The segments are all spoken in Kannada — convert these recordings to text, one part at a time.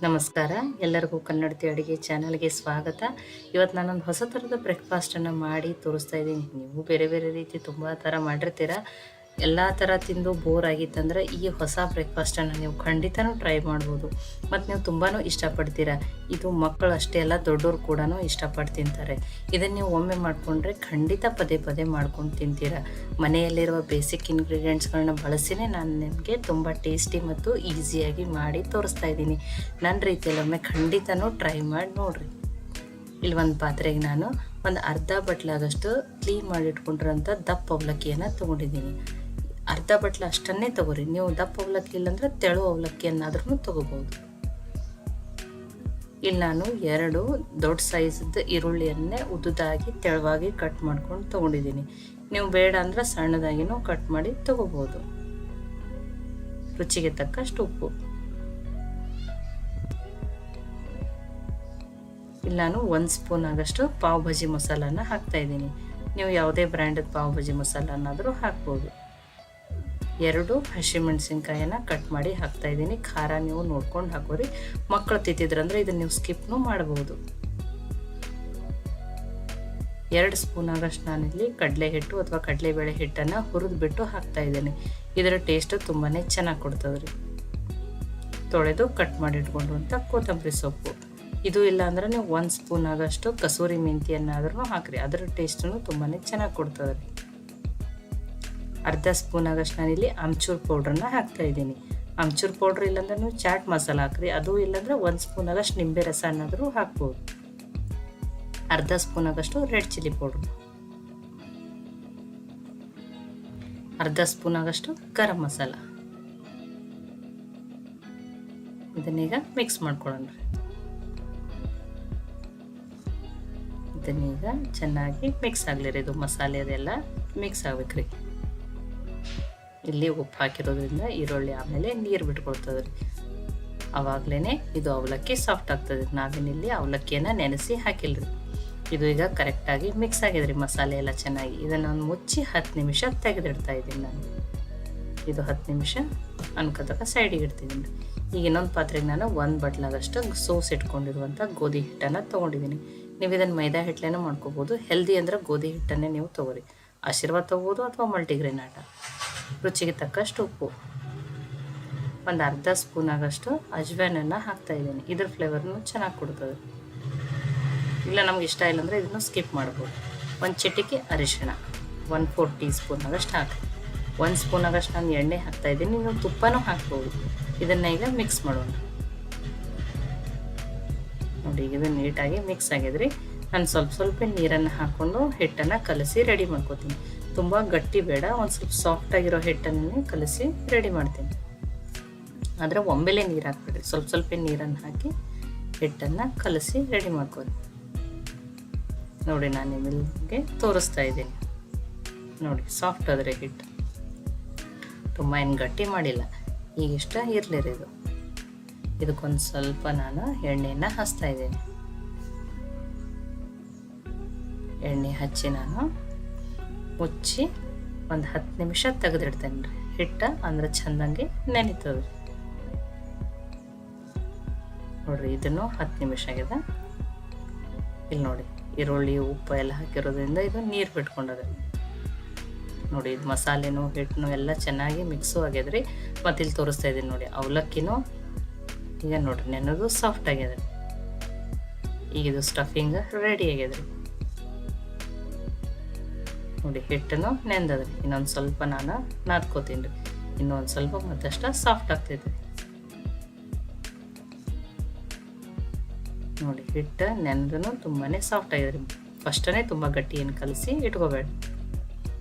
ನಮಸ್ಕಾರ. ಎಲ್ಲರಿಗೂ ಕನ್ನಡತಿ ಅಡುಗೆ ಚಾನಲ್ಗೆ ಸ್ವಾಗತ. ಇವತ್ತು ನಾನೊಂದು ಹೊಸ ಥರದ ಬ್ರೇಕ್ಫಾಸ್ಟನ್ನು ಮಾಡಿ ತೋರಿಸ್ತಾ ಇದ್ದೀನಿ. ನೀವು ಬೇರೆ ಬೇರೆ ರೀತಿ ತುಂಬ ಥರ ಮಾಡಿರ್ತೀರ. ಎಲ್ಲ ಥರ ತಿಂದು ಬೋರ್ ಆಗಿತ್ತಂದ್ರೆ ಈ ಹೊಸ ಬ್ರೇಕ್ಫಾಸ್ಟನ್ನು ನೀವು ಖಂಡಿತನೂ ಟ್ರೈ ಮಾಡ್ಬೋದು. ಮತ್ತು ನೀವು ತುಂಬಾ ಇಷ್ಟಪಡ್ತೀರ. ಇದು ಮಕ್ಕಳು ಅಷ್ಟೇ ಅಲ್ಲ, ದೊಡ್ಡೋರು ಕೂಡ ಇಷ್ಟಪಟ್ಟು ತಿಂತಾರೆ. ಇದನ್ನು ನೀವು ಒಮ್ಮೆ ಮಾಡಿಕೊಂಡ್ರೆ ಖಂಡಿತ ಪದೇ ಪದೇ ಮಾಡ್ಕೊಂಡು ತಿಂತೀರ. ಮನೆಯಲ್ಲಿರುವ ಬೇಸಿಕ್ ಇಂಗ್ರೀಡಿಯೆಂಟ್ಸ್ಗಳನ್ನ ಬಳಸಿನೇ ನಾನು ನಿಮಗೆ ತುಂಬ ಟೇಸ್ಟಿ ಮತ್ತು ಈಸಿಯಾಗಿ ಮಾಡಿ ತೋರಿಸ್ತಾ ಇದ್ದೀನಿ. ನನ್ನ ರೀತಿಯಲ್ಲೊಮ್ಮೆ ಖಂಡಿತನೂ ಟ್ರೈ ಮಾಡಿ ನೋಡಿರಿ. ಇಲ್ಲಿ ಒಂದು ಪಾತ್ರೆಗೆ ನಾನು ಒಂದು ಅರ್ಧ ಬಟ್ಲಾಗಷ್ಟು ಕ್ಲೀನ್ ಮಾಡಿಟ್ಕೊಂಡಿರೋಂಥ ದಪ್ಪ ಅವಲಕ್ಕಿಯನ್ನು ತೊಗೊಂಡಿದ್ದೀನಿ. ಅರ್ಧ ಬಟ್ಲ ಅಷ್ಟನ್ನೇ ತೊಗೋರಿ. ನೀವು ದಪ್ಪ ಅವಲಕ್ಕಿ ಇಲ್ಲಾಂದ್ರೆ ತೆಳು ಅವಲಕ್ಕಿಯನ್ನಾದ್ರೂ ತೊಗೋಬೋದು. ಇಲ್ಲಿ ನಾನು 2 ದೊಡ್ಡ ಸೈಜ್ದು ಈರುಳ್ಳಿಯನ್ನೇ ಉದ್ದುದಾಗಿ ತೆಳುವಾಗಿ ಕಟ್ ಮಾಡ್ಕೊಂಡು ತೊಗೊಂಡಿದ್ದೀನಿ. ನೀವು ಬೇಡ ಅಂದ್ರೆ ಸಣ್ಣದಾಗಿನೂ ಕಟ್ ಮಾಡಿ ತೊಗೋಬೋದು. ರುಚಿಗೆ ತಕ್ಕಷ್ಟು ಉಪ್ಪು. ಇಲ್ಲಿ ನಾನು 1 ಸ್ಪೂನ್ ಆಗಷ್ಟು ಪಾವ್ ಭಾಜಿ ಮಸಾಲಾನ ಹಾಕ್ತಾ ಇದ್ದೀನಿ. ನೀವು ಯಾವುದೇ ಬ್ರ್ಯಾಂಡದ ಪಾವ್ ಭಾಜಿ ಮಸಾಲನಾದರೂ ಹಾಕ್ಬೋದು. 2 ಹಸಿಮೆಣಸಿನ್ಕಾಯಿನ ಕಟ್ ಮಾಡಿ ಹಾಕ್ತಾ ಇದ್ದೀನಿ. ಖಾರ ನೀವು ನೋಡ್ಕೊಂಡು ಹಾಕೋರಿ. ಮಕ್ಕಳು ತಿಂತಿದ್ರಂದ್ರೆ ಇದನ್ನು ನೀವು ಸ್ಕಿಪ್ನು ಮಾಡ್ಬೋದು. 2 ಸ್ಪೂನ್ ಆಗಷ್ಟು ನಾನಿಲ್ಲಿ ಕಡಲೆ ಹಿಟ್ಟು ಅಥವಾ ಕಡಲೆಬೇಳೆ ಹಿಟ್ಟನ್ನು ಹುರಿದ್ಬಿಟ್ಟು ಹಾಕ್ತಾ ಇದ್ದೀನಿ. ಇದರ ಟೇಸ್ಟ್ ತುಂಬಾ ಚೆನ್ನಾಗಿ ಕೊಡ್ತದ್ರಿ. ತೊಳೆದು ಕಟ್ ಮಾಡಿ ಇಟ್ಕೊಂಡ್ರಂಥ ಕೊತ್ತಂಬರಿ ಸೊಪ್ಪು. ಇದು ಇಲ್ಲ ಅಂದ್ರೆ ನೀವು 1 ಸ್ಪೂನ್ ಆಗಷ್ಟು ಕಸೂರಿ ಮೆಂತ್ಯನ್ನಾದ್ರೂ ಹಾಕ್ರಿ. ಅದರ ಟೇಸ್ಟನ್ನು ತುಂಬಾ ಚೆನ್ನಾಗಿ ಕೊಡ್ತದೆ. ಅರ್ಧ ಸ್ಪೂನ್ ಆಗಷ್ಟು ನಾನಿಲ್ಲಿ ಆಮ್ಚೂರ್ ಪೌಡ್ರನ್ನ ಹಾಕ್ತಾ ಇದ್ದೀನಿ. ಆಮ್ಚೂರ್ ಪೌಡ್ರ್ ಇಲ್ಲಾಂದ್ರೆ ನೀವು ಚಾಟ್ ಮಸಾಲ ಹಾಕ್ರಿ. ಅದು ಇಲ್ಲಾಂದ್ರೆ 1 ಸ್ಪೂನ್ ಆಗಷ್ಟು ನಿಂಬೆ ರಸನಾದರೂ ಹಾಕ್ಬೋದು. ಅರ್ಧ ಸ್ಪೂನ್ ಆಗಷ್ಟು ರೆಡ್ ಚಿಲ್ಲಿ ಪೌಡ್ರ್, ಅರ್ಧ ಸ್ಪೂನ್ ಆಗಷ್ಟು ಗರಂ ಮಸಾಲ. ಇದನ್ನೀಗ ಮಿಕ್ಸ್ ಮಾಡ್ಕೊಳ್ಳೋಣ. ಇದನ್ನೀಗ ಚೆನ್ನಾಗಿ ಮಿಕ್ಸ್ ಆಗಲಿರಿ. ಇದು ಮಸಾಲೆ ಅದೆಲ್ಲ ಮಿಕ್ಸ್ ಆಗ್ಬೇಕ್ರಿ. ಇಲ್ಲಿ ಉಪ್ಪು ಹಾಕಿರೋದ್ರಿಂದ ಈರುಳ್ಳಿ ಆಮೇಲೆ ನೀರು ಬಿಟ್ಕೊಳ್ತದೆ ರೀ. ಆವಾಗಲೇ ಇದು ಅವಲಕ್ಕಿ ಸಾಫ್ಟ್ ಆಗ್ತದೆ. ನಾವೇನಿಲ್ಲಿ ಅವಲಕ್ಕಿಯನ್ನು ನೆನೆಸಿ ಹಾಕಿಲ್ರಿ. ಇದು ಈಗ ಕರೆಕ್ಟಾಗಿ ಮಿಕ್ಸ್ ಆಗಿದ್ರಿ ಮಸಾಲೆ ಎಲ್ಲ ಚೆನ್ನಾಗಿ. ಇದನ್ನು ನಾನು ಮುಚ್ಚಿ 10 ನಿಮಿಷ ತೆಗೆದಿಡ್ತಾ ಇದ್ದೀನಿ. ನಾನು ಇದು 10 ನಿಮಿಷ ಅನ್ಕೋತಕ್ಕ ಸೈಡಿಗೆ ಇಡ್ತಿದ್ದೀನಿ. ಈಗ ಇನ್ನೊಂದು ಪಾತ್ರೆಗೆ ನಾನು 1 ಬಟ್ಲಾಗಷ್ಟು ಸೋಸ್ ಇಟ್ಕೊಂಡಿರುವಂಥ ಗೋಧಿ ಹಿಟ್ಟನ್ನು ತೊಗೊಂಡಿದ್ದೀನಿ. ನೀವು ಇದನ್ನು ಮೈದಾ ಹಿಟ್ಟಲೇನೂ ಮಾಡ್ಕೋಬೋದು. ಹೆಲ್ದಿ ಅಂದರೆ ಗೋಧಿ ಹಿಟ್ಟನ್ನೇ ನೀವು ತೊಗೊರಿ. ಆಶೀರ್ವಾದ ತೊಗೋಬೋದು ಅಥವಾ ಮಲ್ಟಿಗ್ರೇನ್ ಆಟ. ರುಚಿಗೆ ತಕ್ಕಷ್ಟು ಉಪ್ಪು. ಒಂದು ಅರ್ಧ ಸ್ಪೂನ್ ಆಗಷ್ಟು ಅಜ್ವಾನನ್ನು ಹಾಕ್ತಾ ಇದ್ದೀನಿ. ಇದ್ರ ಫ್ಲೇವರ್ನು ಚೆನ್ನಾಗಿ ಕೊಡ್ತದೆ. ಇಲ್ಲ ನಮ್ಗೆ ಇಷ್ಟ ಇಲ್ಲ ಅಂದರೆ ಇದನ್ನು ಸ್ಕಿಪ್ ಮಾಡ್ಬೋದು. 1 ಚಿಟಿಕೆ ಅರಿಶಿಣ, 1/4 ಟೀ ಸ್ಪೂನ್ ಆಗಷ್ಟು ಹಾಕಿ. 1 ಸ್ಪೂನ್ ಆಗಷ್ಟು ನಾನು ಎಣ್ಣೆ ಹಾಕ್ತಾ ಇದ್ದೀನಿ. ನೀವು ತುಪ್ಪನೂ ಹಾಕ್ಬೋದು. ಇದನ್ನು ಈಗ ಮಿಕ್ಸ್ ಮಾಡೋಣ. ನೋಡಿ, ಇದು ನೀಟಾಗಿ ಮಿಕ್ಸ್ ಆಗಿದ್ರಿ. ನಾನು ಸ್ವಲ್ಪ ನೀರನ್ನು ಹಾಕ್ಕೊಂಡು ಹಿಟ್ಟನ್ನು ಕಲಸಿ ರೆಡಿ ಮಾಡ್ಕೋತೀನಿ. ತುಂಬ ಗಟ್ಟಿ ಬೇಡ, ಒಂದು ಸ್ವಲ್ಪ ಸಾಫ್ಟಾಗಿರೋ ಹಿಟ್ಟನ್ನೇ ಕಲಸಿ ರೆಡಿ ಮಾಡ್ತೀನಿ. ಆದರೆ ಒಮ್ಮೆಲೇ ನೀರು ಹಾಕ್ಬಿಡ್ರಿ. ಸ್ವಲ್ಪ ನೀರನ್ನು ಹಾಕಿ ಹಿಟ್ಟನ್ನು ಕಲಸಿ ರೆಡಿ ಮಾಡ್ಕೋತೀನಿ. ನೋಡಿ, ನಾನು ನಿಮಗೆ ತೋರಿಸ್ತಾ ಇದ್ದೀನಿ. ನೋಡಿ, ಸಾಫ್ಟ್ ಆದರೆ ಹಿಟ್ಟು ತುಂಬ ಏನು ಗಟ್ಟಿ ಮಾಡಿಲ್ಲ. ಈಗಿಷ್ಟ ಇರಲಿರಿ. ಇದಕ್ಕೊಂದು ಸ್ವಲ್ಪ ನಾನು ಎಣ್ಣೆಯನ್ನು ಹಚ್ತಾ ಇದ್ದೀನಿ. ಎಣ್ಣೆ ಹಚ್ಚಿ ನಾನು ಮುಚ್ಚಿ ಒಂದು 10 ನಿಮಿಷ ತೆಗೆದಿಡ್ತೇನೆ ರೀ. ಹಿಟ್ಟ ಅಂದ್ರೆ ಚೆಂದಂಗೆ ನೆನಿತದೆ. ನೋಡ್ರಿ, ಇದನ್ನು 10 ನಿಮಿಷ ಆಗಿದೆ. ಇಲ್ಲಿ ನೋಡಿ, ಈರುಳ್ಳಿ ಉಪ್ಪು ಎಲ್ಲ ಹಾಕಿರೋದ್ರಿಂದ ಇದು ನೀರು ಬಿಟ್ಕೊಂಡದೆ. ನೋಡಿ, ಇದು ಮಸಾಲೆನೂ ಹಿಟ್ಟನು ಎಲ್ಲ ಚೆನ್ನಾಗಿ ಮಿಕ್ಸು ಆಗ್ಯದ್ರಿ. ಮತ್ತು ಇಲ್ಲಿ ತೋರಿಸ್ತಾ ಇದ್ದೀನಿ ನೋಡಿ, ಅವಲಕ್ಕಿನೂ ಈಗ ನೋಡ್ರಿ ನೆನೋದು ಸಾಫ್ಟ್ ಆಗ್ಯದ. ಈಗ ಇದು ಸ್ಟಫಿಂಗ್ ರೆಡಿ ಆಗ್ಯದ್ರಿ. ನೋಡಿ, ಹಿಟ್ಟನ್ನು ನೆಂದದ್ರಿ. ಇನ್ನೊಂದು ಸ್ವಲ್ಪ ನಾನು ನಾದ್ಕೋತೀನಿ ರೀ. ಇನ್ನೊಂದು ಸ್ವಲ್ಪ ಮತ್ತಷ್ಟು ಸಾಫ್ಟ್ ಆಗ್ತೈತೆ. ನೋಡಿ, ಹಿಟ್ಟು ನೆಂದ್ರೂ ತುಂಬಾ ಸಾಫ್ಟ್ ಆಗ್ಯದ್ರಿ. ಫಸ್ಟನೇ ತುಂಬ ಗಟ್ಟಿ ಏನು ಕಲಸಿ ಇಟ್ಕೋಬೇಡ.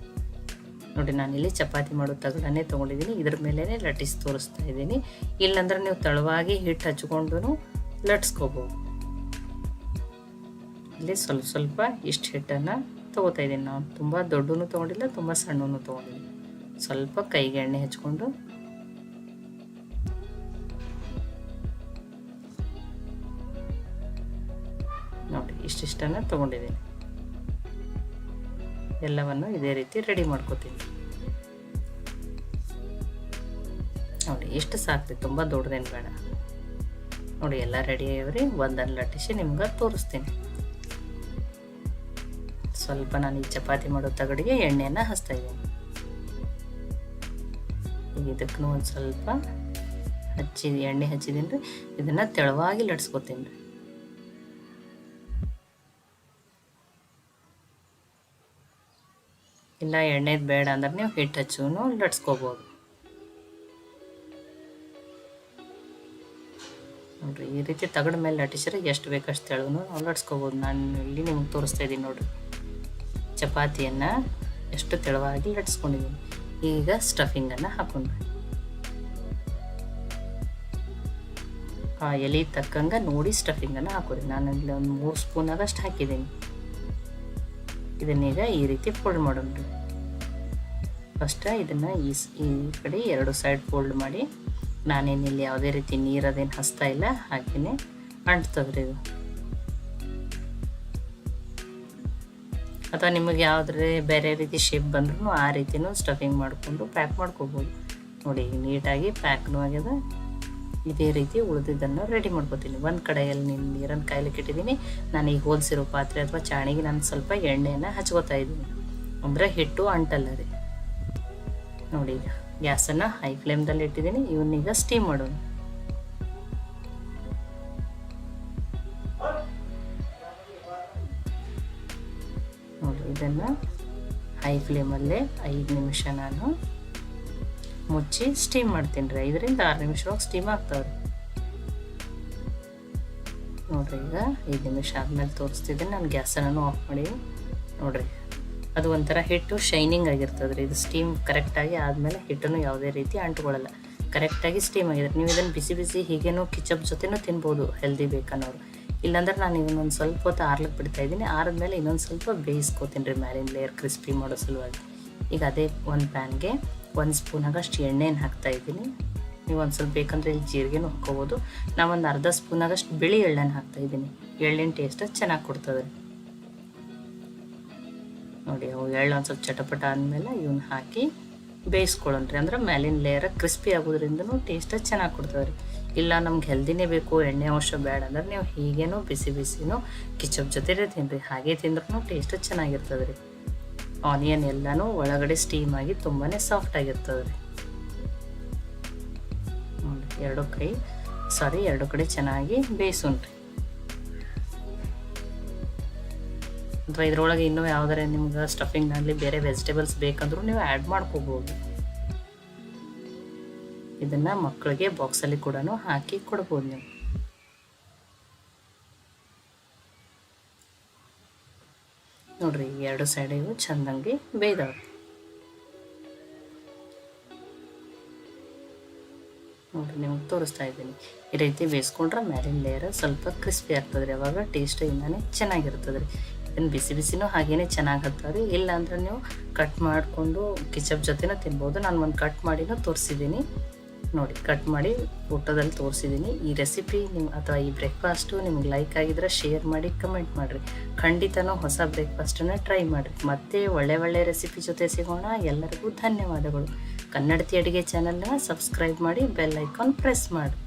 ನೋಡಿ, ನಾನಿಲ್ಲಿ ಚಪಾತಿ ಮಾಡೋ ತಗಡನ್ನೇ ತೊಗೊಂಡಿದ್ದೀನಿ. ಇದ್ರ ಮೇಲೇ ಲಟ್ಟಿಸಿ ತೋರಿಸ್ತಾ ಇದ್ದೀನಿ. ಇಲ್ಲಾಂದ್ರೆ ನೀವು ತಳವಾಗಿ ಹಿಟ್ಟು ಹಚ್ಕೊಂಡು ಲಟ್ಸ್ಕೋಬೋದು. ಇಲ್ಲಿ ಸ್ವಲ್ಪ ಇಷ್ಟು ಹಿಟ್ಟನ್ನು ತೊಗೋತಾ ಇದ್ದೀನಿ. ನಾನು ತುಂಬ ದೊಡ್ಡೂ ತೊಗೊಂಡಿಲ್ಲ, ತುಂಬ ಸಣ್ಣೂ ತೊಗೊಂಡಿಲ್ಲ. ಸ್ವಲ್ಪ ಕೈಗೆ ಎಣ್ಣೆ ಹಚ್ಕೊಂಡು ನೋಡಿ ಇಷ್ಟಿಷ್ಟನ್ನು ತೊಗೊಂಡಿದ್ದೀನಿ. ಎಲ್ಲವನ್ನು ಇದೇ ರೀತಿ ರೆಡಿ ಮಾಡ್ಕೋತೀನಿ. ನೋಡಿ, ಎಷ್ಟು ಸಾಕ್ರಿ, ತುಂಬ ದೊಡ್ಡದೇನು ಬೇಡ. ನೋಡಿ ಎಲ್ಲ ರೆಡಿ ಆಗ್ಯಾವ್ರಿ. ಒಂದನ್ನು ಲಟ್ಟಿಸಿ ನಿಮ್ಗೆ ತೋರಿಸ್ತೀನಿ. ಸ್ವಲ್ಪ ನಾನು ಈ ಚಪಾತಿ ಮಾಡೋ ತಗಡಿಗೆ ಎಣ್ಣೆಯನ್ನು ಹಚ್ತಾ ಇದ್ದೀನಿ. ಈಗ ಇದಕ್ಕೂ ಒಂದು ಸ್ವಲ್ಪ ಎಣ್ಣೆ ಹಚ್ಚಿದ್ದೀನಿ ರೀ. ಇದನ್ನು ತೆಳುವಾಗಿ ಲಟ್ಸ್ಕೊತೀನಿ ರೀ. ಇಲ್ಲ ಎಣ್ಣೆದು ಬೇಡ ಅಂದ್ರೆ ನೀವು ಹಿಟ್ಟು ಹಚ್ಚೂ ಲಟ್ಸ್ಕೊಬೋದು ನೋಡಿರಿ. ಈ ರೀತಿ ತಗಡ ಮೇಲೆ ಲಟ್ಟಿಸಿದ್ರೆ ಎಷ್ಟು ಬೇಕಷ್ಟು ತೆಳುಗೂ ನಾವು ಲಟ್ಸ್ಕೊಬೋದು. ನಾನು ಇಲ್ಲಿ ನಿಮ್ಗೆ ತೋರಿಸ್ತಾ ಇದ್ದೀನಿ ನೋಡಿರಿ. ಚಪಾತಿಯನ್ನು ಎಷ್ಟು ತೆಳುವಾಗಿ ಲಟ್ಸ್ಕೊಂಡಿದ್ದೀನಿ. ಈಗ ಸ್ಟಫಿಂಗನ್ನು ಹಾಕೊಂಡ್ರಿ. ಆ ಎಲೆ ತಕ್ಕಂಗೆ ನೋಡಿ ಸ್ಟಫಿಂಗನ್ನು ಹಾಕೋರಿ. ನಾನು ಇಲ್ಲಿ ಒಂದು 3 ಸ್ಪೂನ್ ಆಗಷ್ಟು ಹಾಕಿದ್ದೀನಿ. ಇದನ್ನೀಗ ಈ ರೀತಿ ಫೋಲ್ಡ್ ಮಾಡೋಣ್ರಿ. ಫಸ್ಟ್ ಇದನ್ನು ಈ ಕಡೆ 2 ಸೈಡ್ ಫೋಲ್ಡ್ ಮಾಡಿ, ನಾನೇನಿಲ್ಲಿ ಯಾವುದೇ ರೀತಿ ನೀರದೇನು ಹಚ್ತಾ ಇಲ್ಲ, ಹಾಗೆಯೇ ಅಂಟ್ತದ್ರಿ ಇದು. ಅಥವಾ ನಿಮಗೆ ಯಾವುದೇ ಬೇರೆ ರೀತಿ ಶೇಪ್ ಬಂದ್ರೂ ಆ ರೀತಿಯೂ ಸ್ಟಫಿಂಗ್ ಮಾಡಿಕೊಂಡು ಪ್ಯಾಕ್ ಮಾಡ್ಕೋಬೋದು. ನೋಡಿ ನೀಟಾಗಿ ಪ್ಯಾಕ್ನೂ ಆಗ್ಯದ. ಇದೇ ರೀತಿ ಉಳಿದಿದ್ದನ್ನು ರೆಡಿ ಮಾಡ್ಕೋತೀನಿ. ಒಂದು ಕಡೆಯಲ್ಲಿ ನೀರನ್ನು ಕಾಯ್ಲಿಕ್ಕೆ ಇಟ್ಟಿದ್ದೀನಿ. ನಾನು ಈಗ ಹೋಲ್ಸಿರೋ ಪಾತ್ರೆ ಅಥವಾ ಚಾಣಿಗೆ ನಾನು ಸ್ವಲ್ಪ ಎಣ್ಣೆಯನ್ನು ಹಚ್ಕೋತಾ ಇದ್ದೀನಿ, ಅಂದರೆ ಹಿಟ್ಟು ಅಂಟಲ್ಲ ರೀ. ನೋಡಿ ಈಗ ಗ್ಯಾಸನ್ನು ಹೈ ಫ್ಲೇಮ್ದಲ್ಲಿ ಇಟ್ಟಿದ್ದೀನಿ. ಇವನ್ನೀಗ ಸ್ಟೀಮ್ ಮಾಡೋಣ. ನೋಡಿ ಇದನ್ನು ಹೈ ಫ್ಲೇಮಲ್ಲೇ 5 ನಿಮಿಷ ನಾನು ಮುಚ್ಚಿ ಸ್ಟೀಮ್ ಮಾಡ್ತೀನಿ ರೀ. 5 ರಿಂದ 6 ನಿಮಿಷವಾಗಿ ಸ್ಟೀಮ್ ಆಗ್ತಾವ್ರಿ. ನೋಡಿರಿ ಈಗ 5 ನಿಮಿಷ ಆದಮೇಲೆ ತೋರಿಸ್ತಿದ್ದೀನಿ. ನಾನು ಗ್ಯಾಸನ್ನು ಆಫ್ ಮಾಡಿ ನೋಡಿರಿ, ಅದು ಒಂಥರ ಹಿಟ್ಟು ಶೈನಿಂಗ್ ಆಗಿರ್ತದೆ ರೀ. ಇದು ಸ್ಟೀಮ್ ಕರೆಕ್ಟಾಗಿ ಆದಮೇಲೆ ಹಿಟ್ಟನ್ನು ಯಾವುದೇ ರೀತಿ ಅಂಟ್ಕೊಳ್ಳಲ್ಲ. ಕರೆಕ್ಟಾಗಿ ಸ್ಟೀಮ್ ಆಗಿದೆ. ನೀವು ಇದನ್ನು ಬಿಸಿ ಬಿಸಿ ಹೀಗೇನೋ ಕಿಚಪ್ ಜೊತೆನೂ ತಿನ್ಬೋದು, ಹೆಲ್ದಿ ಬೇಕನ್ನೋರು. ಇಲ್ಲಾಂದ್ರೆ ನಾನು ಇನ್ನೊಂದು ಸ್ವಲ್ಪ ಹೊತ್ತು ಆರ್ಲಿಕ್ಕೆ ಬಿಡ್ತಾಯಿದ್ದೀನಿ. ಆರಿದ್ಮೇಲೆ ಇನ್ನೊಂದು ಸ್ವಲ್ಪ ಬೇಯಿಸ್ಕೋತೀನಿ ರೀ, ಮ್ಯಾಲಿನ ಲೇಯರ್ ಕ್ರಿಸ್ಪಿ ಮಾಡೋ ಸಲುವಾಗಿ. ಈಗ ಅದೇ ಒಂದು ಪ್ಯಾನ್ಗೆ 1 ಸ್ಪೂನ್ ಆಗಷ್ಟು ಎಣ್ಣೆಯನ್ನು ಹಾಕ್ತಾಯಿದ್ದೀನಿ. ನೀವು ಒಂದು ಸ್ವಲ್ಪ ಬೇಕಂದರೆ ಇಲ್ಲಿ ಜೀರಿಗೆನೂ ಹಾಕ್ಕೋಬೋದು. ನಾನು ಒಂದು ಅರ್ಧ ಸ್ಪೂನ್ ಆಗಷ್ಟು ಬಿಳಿ ಎಳ್ಳನ್ನು ಹಾಕ್ತಾಯಿದ್ದೀನಿ. ಎಳ್ಳಿನ ಟೇಸ್ಟ್ ಚೆನ್ನಾಗಿ ಕೊಡ್ತದೆ ನೋಡಿ. ಅವು ಎಳ್ಳು ಒಂದು ಸ್ವಲ್ಪ ಚಟಪಟ ಆದಮೇಲೆ ಇವನ್ನ ಹಾಕಿ ಬೇಯಿಸ್ಕೊಳ್ಳೋಣ್ರಿ. ಅಂದ್ರೆ ಮೇಲಿನ ಲೇಯರ್ ಕ್ರಿಸ್ಪಿ ಆಗೋದ್ರಿಂದನೂ ಟೇಸ್ಟ್ ಚೆನ್ನಾಗಿ ಕೊಡ್ತದೆ ರೀ. ಇಲ್ಲ ನಮ್ಗೆ ಹೆಲ್ದಿನೇ ಬೇಕು, ಎಣ್ಣೆ ಅಂಶ ಬೇಡ ಅಂದ್ರೆ ನೀವು ಹೀಗೇನೋ ಬಿಸಿ ಬಿಸಿನೂ ಕಿಚಪ್ ಜೊತೆ ತಿನ್ನಿರಿ. ಹಾಗೆ ತಿಂದ್ರೂ ಟೇಸ್ಟ್ ಚೆನ್ನಾಗಿರ್ತದೆ ರೀ. ಆನಿಯನ್ ಎಲ್ಲನೂ ಒಳಗಡೆ ಸ್ಟೀಮ್ ಆಗಿ ತುಂಬಾ ಸಾಫ್ಟ್ ಆಗಿರ್ತದೆ ರೀ. ನೋಡಿ ಎರಡು ಕಡೆ ಚೆನ್ನಾಗಿ ಬೇಯಿಸೋಣ್ರಿ. ಅಥವಾ ಇದ್ರೊಳಗೆ ಇನ್ನೂ ಯಾವುದಾರ ನಿಮ್ಗೆ ಸ್ಟಫಿಂಗ್ನಲ್ಲಿ ಬೇರೆ ವೆಜಿಟೇಬಲ್ಸ್ ಬೇಕಂದ್ರೂ ನೀವು ಆ್ಯಡ್ ಮಾಡ್ಕೋಬೋದು. ಇದನ್ನು ಮಕ್ಕಳಿಗೆ ಬಾಕ್ಸಲ್ಲಿ ಕೂಡ ಹಾಕಿ ಕೊಡ್ಬೋದು ನೀವು. ನೋಡ್ರಿ 2 ಸೈಡಿಗೂ ಚೆಂದಂಗೆ ಬೇಯ್ದವ್ರಿ. ನೋಡಿರಿ ನಿಮ್ಗೆ ತೋರಿಸ್ತಾ ಇದ್ದೀನಿ. ಈ ರೀತಿ ಬೇಯಿಸ್ಕೊಂಡ್ರೆ ಮ್ಯಾಲಿನ ಲೇಯರ್ ಸ್ವಲ್ಪ ಕ್ರಿಸ್ಪಿ ಆಗ್ತದೆ ರೀ. ಅವಾಗ ಟೇಸ್ಟ್ ಇನ್ನೂ ಚೆನ್ನಾಗಿರ್ತದೆ ರೀ. ಇದನ್ನು ಬಿಸಿ ಬಿಸಿನೂ ಹಾಗೇನೆ ಚೆನ್ನಾಗಿ ಆಗ್ತದೆ. ಇಲ್ಲ ಅಂದ್ರೆ ನೀವು ಕಟ್ ಮಾಡಿಕೊಂಡು ಕಿಚಪ್ ಜೊತೆನೂ ತಿನ್ಬೋದು. ನಾನು ಒಂದು ಕಟ್ ಮಾಡಿನೂ ತೋರಿಸಿದ್ದೀನಿ ನೋಡಿ. ಕಟ್ ಮಾಡಿ ಊಟದಲ್ಲಿ ತೋರಿಸಿದ್ದೀನಿ. ಈ ರೆಸಿಪಿ ಅಥವಾ ಈ ಬ್ರೇಕ್ಫಾಸ್ಟು ನಿಮ್ಗೆ ಲೈಕ್ ಆಗಿದ್ರೆ ಶೇರ್ ಮಾಡಿ, ಕಮೆಂಟ್ ಮಾಡಿರಿ. ಖಂಡಿತನೂ ಹೊಸ ಬ್ರೇಕ್ಫಾಸ್ಟನ್ನು ಟ್ರೈ ಮಾಡಿರಿ. ಮತ್ತೆ ಒಳ್ಳೆ ರೆಸಿಪಿ ಜೊತೆ ಸಿಗೋಣ. ಎಲ್ಲರಿಗೂ ಧನ್ಯವಾದಗಳು. ಕನ್ನಡತಿ ಅಡುಗೆ ಚಾನಲ್ನ ಸಬ್ಸ್ಕ್ರೈಬ್ ಮಾಡಿ, ಬೆಲ್ ಐಕಾನ್ ಪ್ರೆಸ್ ಮಾಡಿ.